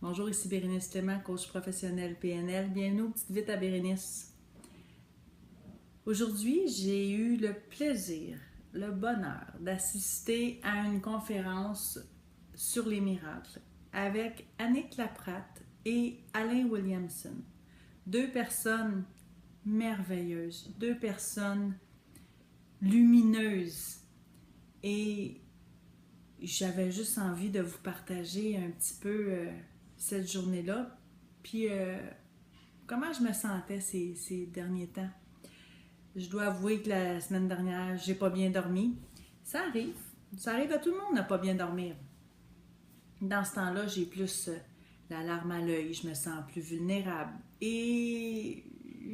Bonjour, ici Bérénice Clément, coach professionnel PNL. Bienvenue au Petite Vite à Bérénice. Aujourd'hui, j'ai eu le plaisir, le bonheur d'assister à une conférence sur les miracles avec Annick Laprate et Alain Williamson. Deux personnes merveilleuses, deux personnes lumineuses. Et j'avais juste envie de vous partager un petit peu cette journée-là. Puis comment je me sentais ces derniers temps. Je dois avouer que la semaine dernière, j'ai pas bien dormi. Ça arrive. Ça arrive à tout le monde de pas bien dormir. Dans ce temps-là, j'ai plus la larme à l'œil. Je me sens plus vulnérable. Et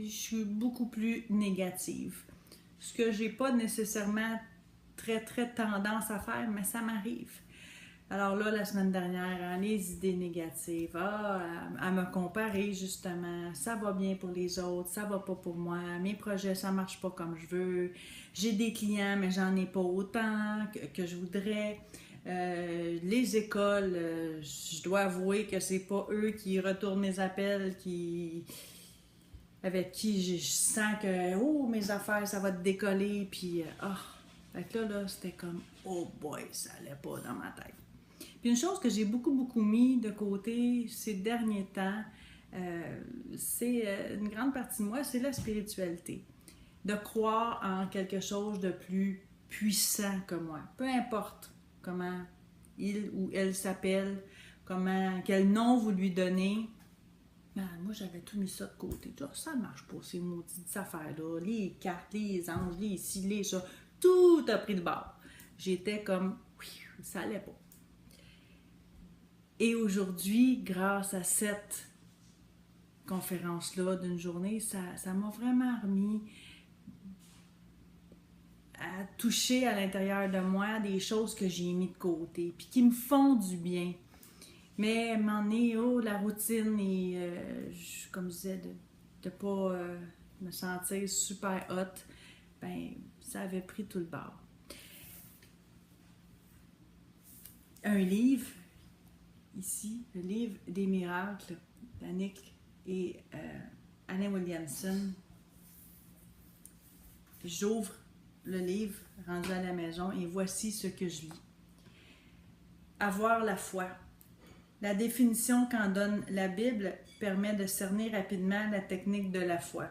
je suis beaucoup plus négative. Ce que j'ai pas nécessairement très tendance à faire, mais ça m'arrive. Alors là, la semaine dernière, les idées négatives, à me comparer justement, ça va bien pour les autres, ça va pas pour moi, mes projets, ça marche pas comme je veux, j'ai des clients, mais j'en ai pas autant que je voudrais. Les écoles, je dois avouer que c'est pas eux qui retournent mes appels, avec qui je sens que mes affaires, ça va te décoller, puis fait que là, c'était comme oh boy, ça allait pas dans ma tête. Puis une chose que j'ai beaucoup mis de côté ces derniers temps, c'est une grande partie de moi, c'est la spiritualité. De croire en quelque chose de plus puissant que moi. Peu importe comment il ou elle s'appelle, quel nom vous lui donnez. Moi, j'avais tout mis ça de côté. Ça ne marche pas, ces maudites affaires-là. Les cartes, les anges, les ci, les ça. Tout a pris de bord. J'étais comme, oui, ça allait pas. Et aujourd'hui, grâce à cette conférence-là d'une journée, ça m'a vraiment remis à toucher à l'intérieur de moi des choses que j'ai mis de côté, puis qui me font du bien. Mais à un moment donné, la routine et, comme je disais, de pas me sentir super hot, ben ça avait pris tout le bord. Un livre, ici, le livre des miracles d'Annick et Alain Williamson. J'ouvre le livre rendu à la maison et voici ce que je lis. Avoir la foi. La définition qu'en donne la Bible permet de cerner rapidement la technique de la foi.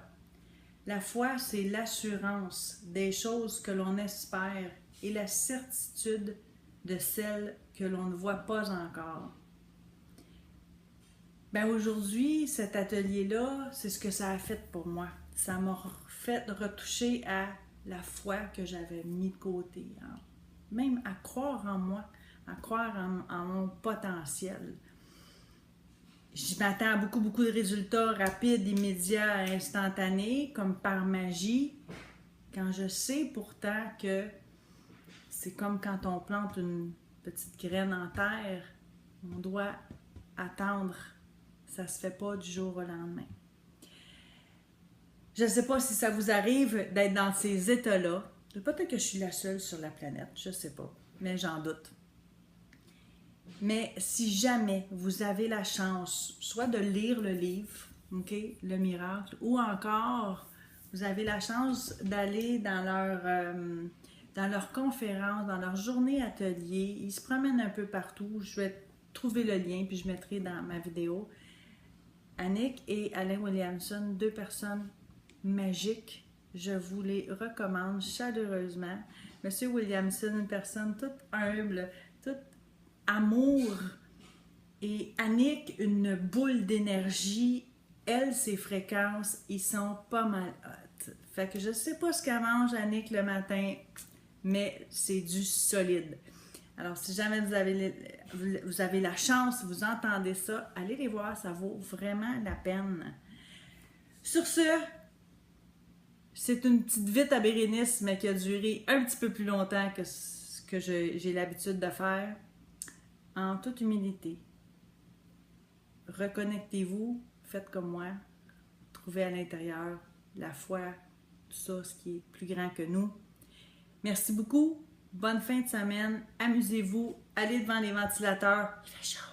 La foi, c'est l'assurance des choses que l'on espère et la certitude de celles que l'on ne voit pas encore. Aujourd'hui, cet atelier-là, c'est ce que ça a fait pour moi. Ça m'a fait retoucher à la foi que j'avais mis de côté. Même à croire en moi, à croire en mon potentiel. Je m'attends à beaucoup de résultats rapides, immédiats, instantanés, comme par magie, quand je sais pourtant que c'est comme quand on plante une petite graine en terre, on doit attendre. Ça ne se fait pas du jour au lendemain. Je ne sais pas si ça vous arrive d'être dans ces états-là. Peut-être que je suis la seule sur la planète, je ne sais pas, mais j'en doute. Mais si jamais vous avez la chance, soit de lire le livre, Le Miracle, ou encore vous avez la chance d'aller dans leur conférence, dans leur journée atelier, ils se promènent un peu partout, je vais trouver le lien puis je mettrai dans ma vidéo. Annick et Alain Williamson, deux personnes magiques, je vous les recommande chaleureusement. Monsieur Williamson, une personne toute humble, toute amour, et Annick, une boule d'énergie. Elle, ses fréquences, ils sont pas mal hot. Fait que je sais pas ce qu'elle mange Annick le matin, mais c'est du solide. Alors, si jamais vous avez la chance, vous entendez ça, allez les voir, ça vaut vraiment la peine. Sur ce, c'est une petite vite à Bérénice, mais qui a duré un petit peu plus longtemps que ce que j'ai l'habitude de faire. En toute humilité, reconnectez-vous, faites comme moi, trouvez à l'intérieur la foi, tout ça, ce qui est plus grand que nous. Merci beaucoup, bonne fin de semaine, amusez-vous, allez devant les ventilateurs, il fait chaud.